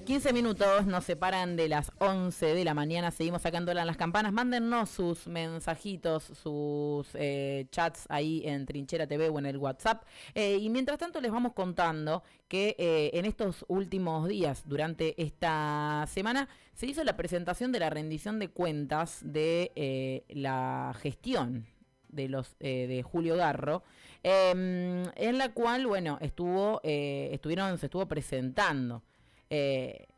15 minutos nos separan de las 11 de la mañana, seguimos sacándolas las campanas. Mándennos sus mensajitos, sus chats ahí en Trinchera TV o en el WhatsApp. Y mientras tanto les vamos contando que en estos últimos días, durante esta semana, se hizo la presentación de la rendición de cuentas de la gestión de Julio Garro, en la cual, bueno, se estuvo presentando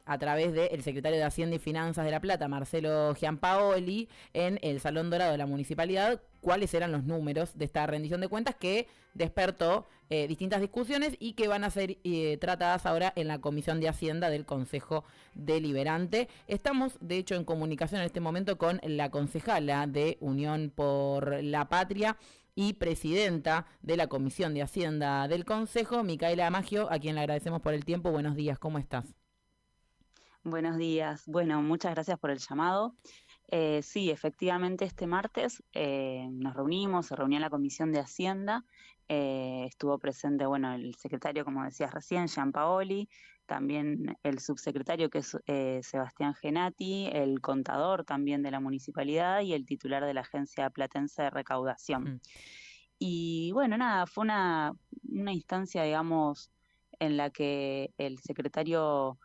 a través del secretario de Hacienda y Finanzas de La Plata, Marcelo Giampaoli, en el Salón Dorado de la Municipalidad, cuáles eran los números de esta rendición de cuentas que despertó distintas discusiones y que van a ser tratadas ahora en la Comisión de Hacienda del Consejo Deliberante. Estamos, de hecho, en comunicación en este momento con la concejala de Unión por la Patria y presidenta de la Comisión de Hacienda del Consejo, Micaela Maggio, a quien le agradecemos por el tiempo. Buenos días, ¿cómo estás? Buenos días. Bueno, muchas gracias por el llamado. Sí, efectivamente este martes nos reunimos, se reunió la Comisión de Hacienda, estuvo presente, bueno, el secretario, como decías recién, Giampaoli, también el subsecretario que es Sebastián Genati, el contador también de la municipalidad y el titular de la Agencia Platense de Recaudación. Mm. Y bueno, nada, fue una instancia, digamos, en la que el secretario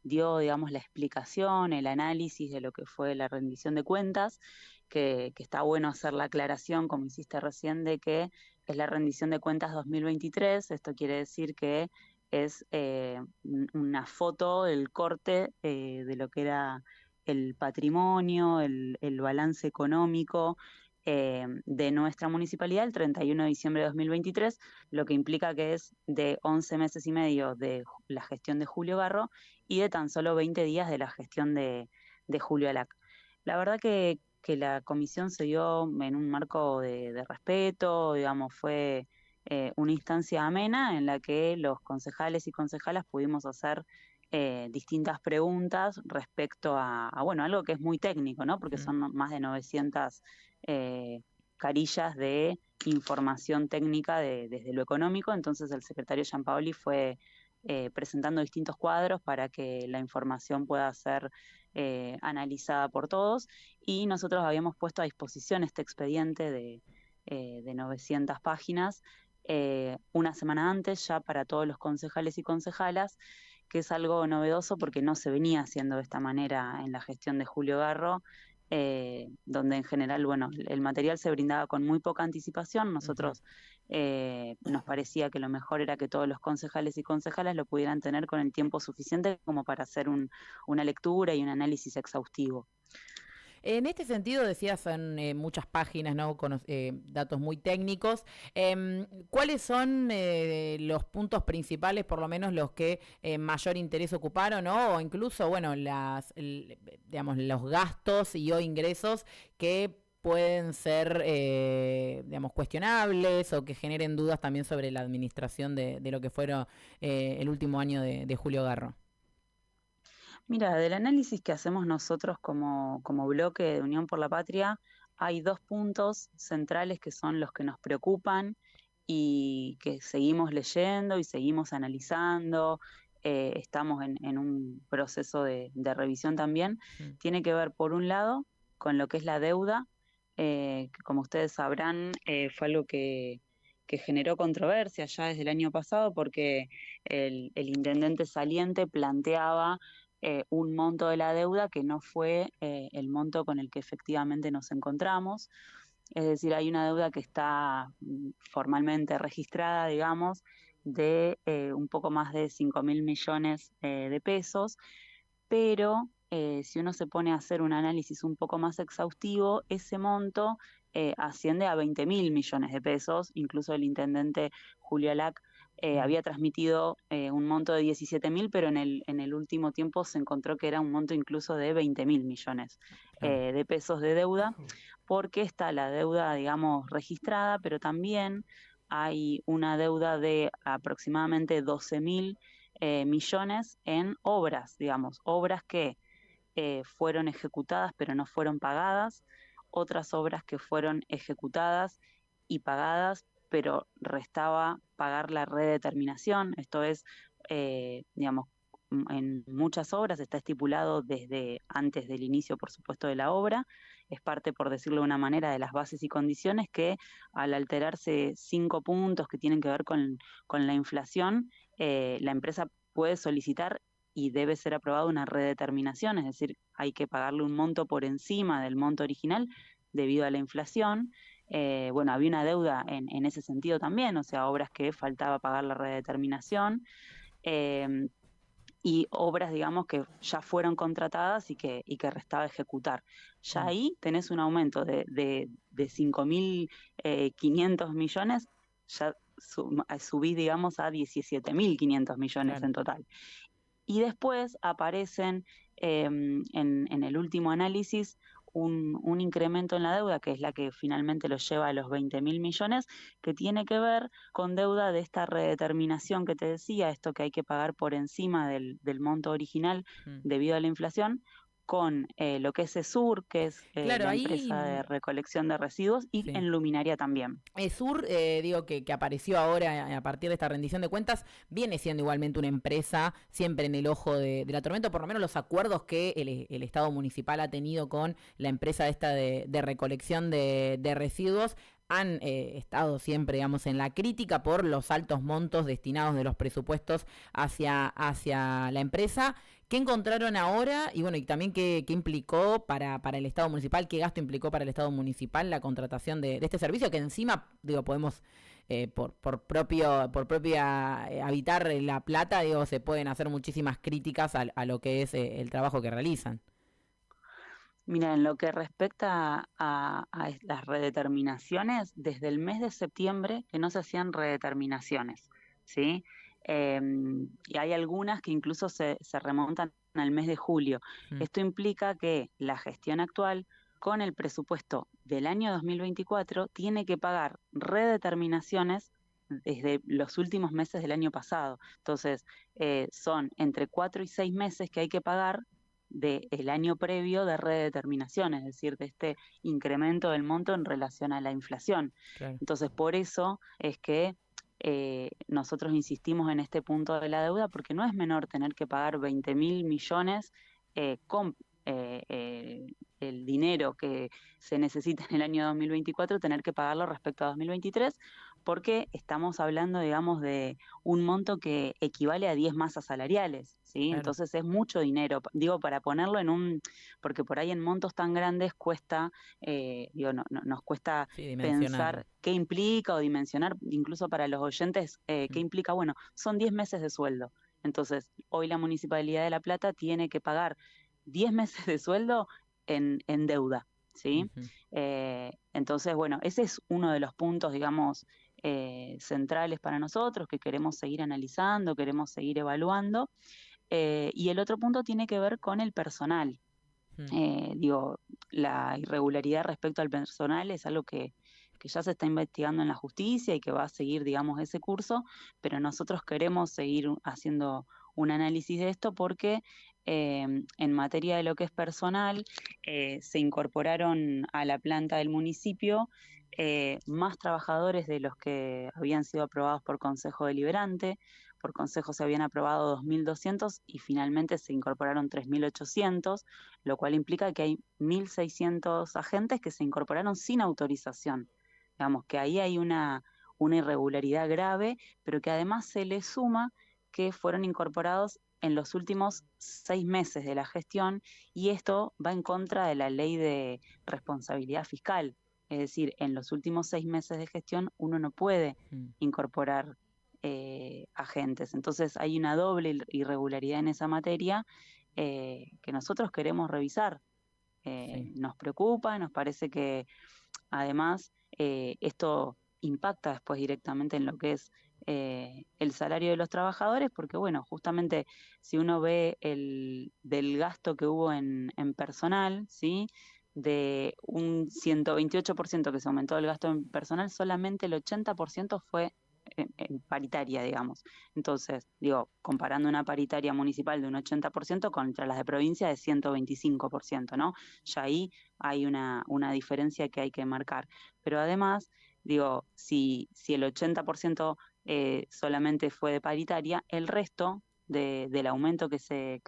dio, digamos, la explicación, el análisis de lo que fue la rendición de cuentas, que está bueno hacer la aclaración, como hiciste recién, de que es la rendición de cuentas 2023. Esto quiere decir que es una foto, el corte de lo que era el patrimonio, el balance económico de nuestra municipalidad el 31 de diciembre de 2023, lo que implica que es de 11 meses y medio de la gestión de Julio Garro y de tan solo 20 días de la gestión de Julio Alac. La verdad que la comisión se dio en un marco de respeto, digamos, fue una instancia amena en la que los concejales y concejalas pudimos hacer distintas preguntas respecto bueno, algo que es muy técnico, ¿no? Porque Mm. son más de 900 eh, carillas de información técnica desde lo económico. Entonces el secretario Giampaoli fue presentando distintos cuadros para que la información pueda ser analizada por todos, y nosotros habíamos puesto a disposición este expediente de 900 páginas una semana antes ya para todos los concejales y concejalas, que es algo novedoso porque no se venía haciendo de esta manera en la gestión de Julio Garro, donde en general, bueno, el material se brindaba con muy poca anticipación. Ujú. Nosotros nos parecía que lo mejor era que todos los concejales y concejalas lo pudieran tener con el tiempo suficiente como para hacer una lectura y un análisis exhaustivo. En este sentido, decías, son muchas páginas, ¿no? Con datos muy técnicos. ¿Cuáles son los puntos principales, por lo menos los que mayor interés ocuparon, ¿no? O incluso, bueno, digamos, los gastos y o ingresos que pueden ser, digamos, cuestionables o que generen dudas también sobre la administración de lo que fueron el último año de Julio Garro? Mira, del análisis que hacemos nosotros como bloque de Unión por la Patria, hay dos puntos centrales que son los que nos preocupan y que seguimos leyendo y seguimos analizando. Estamos en un proceso de revisión también. Mm. Tiene que ver, por un lado, con lo que es la deuda, que como ustedes sabrán, fue algo que generó controversia ya desde el año pasado porque el intendente saliente planteaba un monto de la deuda que no fue el monto con el que efectivamente nos encontramos. Es decir, hay una deuda que está formalmente registrada, digamos, de un poco más de 5.000 millones de pesos, pero si uno se pone a hacer un análisis un poco más exhaustivo, ese monto asciende a 20.000 millones de pesos. Incluso el intendente Julio Alac Mm. había transmitido un monto de 17.000, pero en el último tiempo se encontró que era un monto incluso de 20.000 millones Claro. de pesos de deuda, porque está la deuda, digamos, registrada, pero también hay una deuda de aproximadamente 12.000 millones en obras, digamos, obras que fueron ejecutadas pero no fueron pagadas, otras obras que fueron ejecutadas y pagadas, pero restaba pagar la redeterminación. Esto es, digamos, en muchas obras está estipulado desde antes del inicio, por supuesto, de la obra. Es parte, por decirlo de una manera, de las bases y condiciones que al alterarse 5 puntos que tienen que ver con la inflación, la empresa puede solicitar y debe ser aprobada una redeterminación, es decir, hay que pagarle un monto por encima del monto original debido a la inflación. Bueno, había una deuda en ese sentido también, o sea, obras que faltaba pagar la redeterminación. eh, y obras, digamos, que ya fueron contratadas y que restaba ejecutar. Ya ahí tenés un aumento de 5.500 millones, ya subís, digamos, a 17.500 millones Claro. en total. Y después aparecen en el último análisis un incremento en la deuda, que es la que finalmente lo lleva a los 20.000 millones, que tiene que ver con deuda de esta redeterminación que te decía, esto que hay que pagar por encima del monto original Mm. debido a la inflación, con lo que es ESUR, que es Claro, la ahí empresa de recolección de residuos, y sí. en Luminaria también. Sur, digo que apareció ahora a partir de esta rendición de cuentas, viene siendo igualmente una empresa siempre en el ojo de la tormenta, por lo menos los acuerdos que el Estado municipal ha tenido con la empresa esta de recolección de residuos han estado siempre, digamos, en la crítica por los altos montos destinados de los presupuestos hacia la empresa. ¿Qué encontraron ahora? Y bueno, y también qué implicó para el Estado municipal, qué gasto implicó para el Estado municipal la contratación de este servicio, que encima, digo, podemos, por propia habitar La Plata, digo, se pueden hacer muchísimas críticas a lo que es el trabajo que realizan. Mira, en lo que respecta a las redeterminaciones, desde el mes de septiembre que no se hacían redeterminaciones, ¿sí? Y hay algunas que incluso se remontan al mes de julio. Mm. Esto implica que la gestión actual, con el presupuesto del año 2024, tiene que pagar redeterminaciones desde los últimos meses del año pasado. Entonces, son entre 4 y 6 meses que hay que pagar del año previo de redeterminación, es decir, de este incremento del monto en relación a la inflación. Claro. Entonces, por eso es que nosotros insistimos en este punto de la deuda, porque no es menor tener que pagar 20.000 millones con el dinero que se necesita en el año 2024, tener que pagarlo respecto a 2023, porque estamos hablando, digamos, de un monto que equivale a 10 masas salariales, ¿sí? Claro. Entonces es mucho dinero, digo, para ponerlo porque por ahí en montos tan grandes cuesta, nos cuesta Sí, dimensionarlo. pensar qué implica o dimensionar, incluso para los oyentes, qué Mm. implica, bueno, son 10 meses de sueldo. Entonces, hoy la Municipalidad de La Plata tiene que pagar 10 meses de sueldo en deuda, ¿sí? Ujú. Entonces, bueno, ese es uno de los puntos, digamos, centrales para nosotros, que queremos seguir analizando, queremos seguir evaluando. Y el otro punto tiene que ver con el personal. Mm. Digo, la irregularidad respecto al personal es algo que ya se está investigando en la justicia y que va a seguir, digamos, ese curso, pero nosotros queremos seguir haciendo un análisis de esto porque en materia de lo que es personal, se incorporaron a la planta del municipio más trabajadores de los que habían sido aprobados por Consejo Deliberante. Por Consejo se habían aprobado 2.200 y finalmente se incorporaron 3.800, lo cual implica que hay 1.600 agentes que se incorporaron sin autorización. Digamos que ahí hay una irregularidad grave, pero que además se le suma que fueron incorporados en los últimos 6 meses de la gestión, y esto va en contra de la ley de responsabilidad fiscal. Es decir, en los últimos 6 meses de gestión uno no puede Mm. incorporar agentes. Entonces hay una doble irregularidad en esa materia que nosotros queremos revisar. Sí. Nos preocupa, nos parece que además esto impacta después directamente en lo que es el salario de los trabajadores, porque bueno, justamente si uno ve del gasto que hubo en personal, ¿sí? De un 128% que se aumentó el gasto en personal, solamente el 80% fue en paritaria, digamos. Entonces, digo, comparando una paritaria municipal de un 80% contra las de provincia de 125%, ¿no? Ya ahí hay una diferencia que hay que marcar. Pero además, digo, si el 80% solamente fue de paritaria, el resto del aumento que se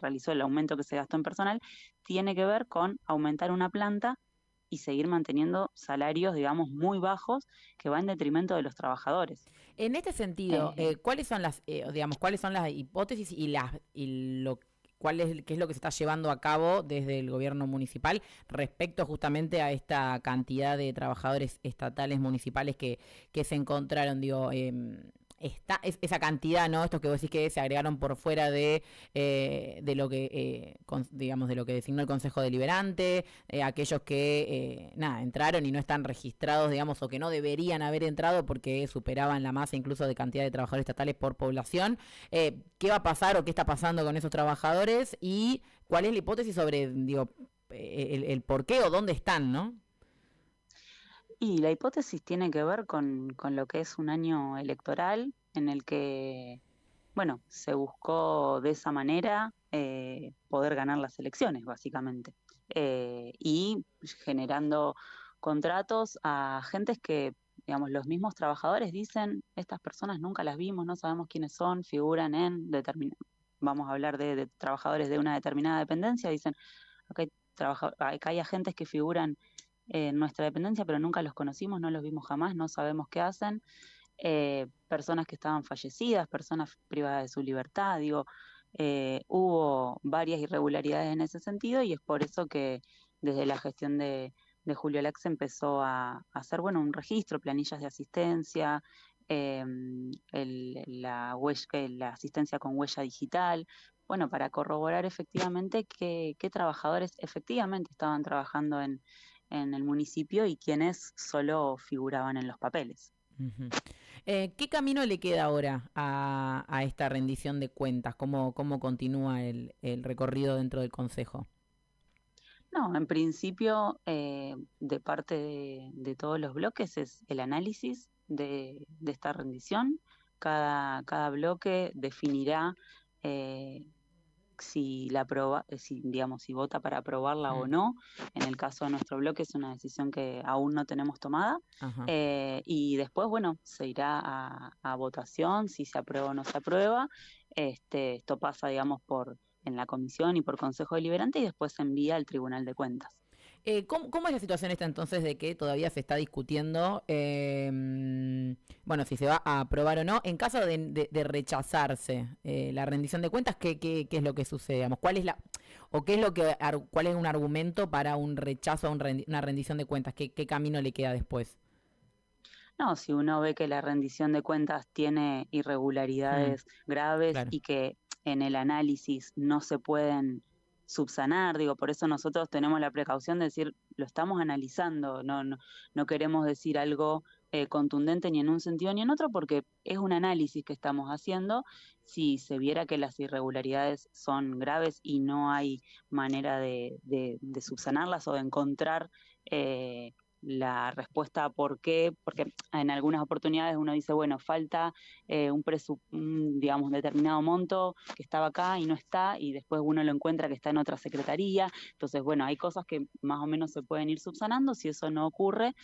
realizó, el aumento que se gastó en personal, tiene que ver con aumentar una planta y seguir manteniendo salarios, digamos, muy bajos que va en detrimento de los trabajadores. En este sentido, ¿cuáles son las hipótesis qué es lo que se está llevando a cabo desde el gobierno municipal respecto justamente a esta cantidad de trabajadores estatales municipales que se encontraron? Digo, esa cantidad, ¿no? Estos que vos decís que se agregaron por fuera de lo que, digamos, de lo que designó el Consejo Deliberante, aquellos que, entraron y no están registrados, digamos, o que no deberían haber entrado porque superaban la masa incluso de cantidad de trabajadores estatales por población. ¿Qué va a pasar o qué está pasando con esos trabajadores? Y cuál es la hipótesis sobre, digo, el por qué o dónde están, ¿no? Y la hipótesis tiene que ver con lo que es un año electoral en el que, bueno, se buscó de esa manera poder ganar las elecciones, básicamente. Y generando contratos a gentes que, digamos, los mismos trabajadores dicen, estas personas nunca las vimos, no sabemos quiénes son, figuran en vamos a hablar de trabajadores de una determinada dependencia, dicen, acá hay agentes que figuran en nuestra dependencia, pero nunca los conocimos, no los vimos jamás, no sabemos qué hacen. Personas que estaban fallecidas, personas privadas de su libertad, digo, hubo varias irregularidades en ese sentido y es por eso que desde la gestión de Julio Lax empezó a hacer, bueno, un registro, planillas de asistencia, la asistencia con huella digital, bueno, para corroborar efectivamente qué trabajadores efectivamente estaban trabajando en el municipio y quienes solo figuraban en los papeles. Uh-huh. ¿Qué camino le queda ahora a esta rendición de cuentas? ¿Cómo continúa el recorrido dentro del Consejo? No, en principio, de parte de todos los bloques es el análisis de esta rendición. Cada bloque definirá si digamos, si vota para aprobarla o no. En el caso de nuestro bloque es una decisión que aún no tenemos tomada. Y después, bueno, se irá a votación si se aprueba o no se aprueba. Esto pasa, digamos, en la comisión y por Consejo Deliberante y después se envía al Tribunal de Cuentas. ¿Cómo es la situación esta entonces de que todavía se está discutiendo, bueno, si se va a aprobar o no? En caso de rechazarse la rendición de cuentas, ¿qué es lo que sucede? Digamos, ¿cuál es un argumento para un rechazo a una rendición de cuentas? ¿Qué camino le queda después? No, si uno ve que la rendición de cuentas tiene irregularidades graves claro. Y que en el análisis no se pueden subsanar, digo, por eso nosotros tenemos la precaución de decir, lo estamos analizando, no queremos decir algo contundente ni en un sentido ni en otro, porque es un análisis que estamos haciendo. Si se viera que las irregularidades son graves y no hay manera de subsanarlas o de encontrar la respuesta a por qué, porque en algunas oportunidades uno dice, bueno, falta digamos, un determinado monto que estaba acá y no está, y después uno lo encuentra que está en otra secretaría. Entonces, bueno, hay cosas que más o menos se pueden ir subsanando. Si eso no ocurre,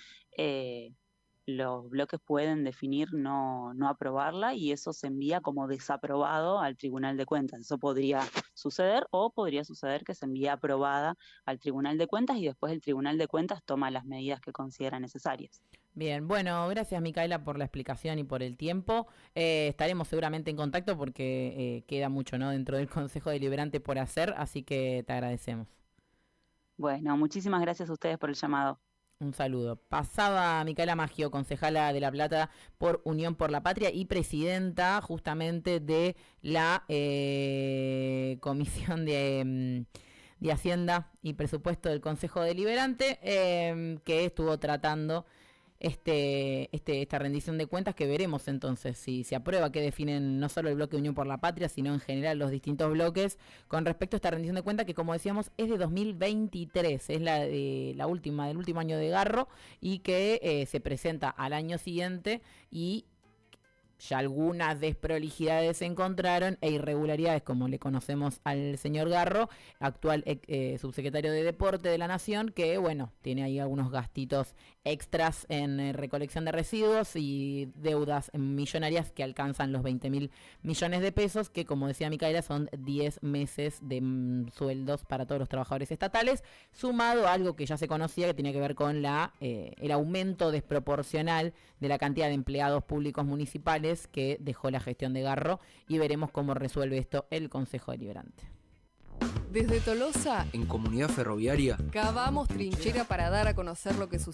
los bloques pueden definir no aprobarla y eso se envía como desaprobado al Tribunal de Cuentas. Eso podría suceder o podría suceder que se envíe aprobada al Tribunal de Cuentas y después el Tribunal de Cuentas toma las medidas que considera necesarias. Bien, bueno, gracias Micaela por la explicación y por el tiempo. Estaremos seguramente en contacto porque queda mucho, ¿no?, dentro del Consejo Deliberante por hacer, así que te agradecemos. Bueno, muchísimas gracias a ustedes por el llamado. Un saludo. Pasaba Micaela Maggio, concejala de La Plata por Unión por la Patria y presidenta justamente de la Comisión de Hacienda y Presupuesto del Consejo Deliberante, que estuvo tratando esta rendición de cuentas, que veremos entonces si se aprueba, que definen no solo el bloque Unión por la Patria, sino en general los distintos bloques con respecto a esta rendición de cuentas, que como decíamos es de 2023, es la última del último año de Garro y que se presenta al año siguiente y ya algunas desprolijidades se encontraron e irregularidades, como le conocemos al señor Garro, actual subsecretario de Deporte de la Nación, que bueno, tiene ahí algunos gastitos extras en recolección de residuos y deudas millonarias que alcanzan los 20.000 millones de pesos, que como decía Micaela son 10 meses de sueldos para todos los trabajadores estatales, sumado a algo que ya se conocía que tenía que ver con el aumento desproporcional de la cantidad de empleados públicos municipales que dejó la gestión de Garro, y veremos cómo resuelve esto el Consejo Deliberante. Desde Tolosa, en Comunidad Ferroviaria, cavamos trinchera para dar a conocer lo que sucede.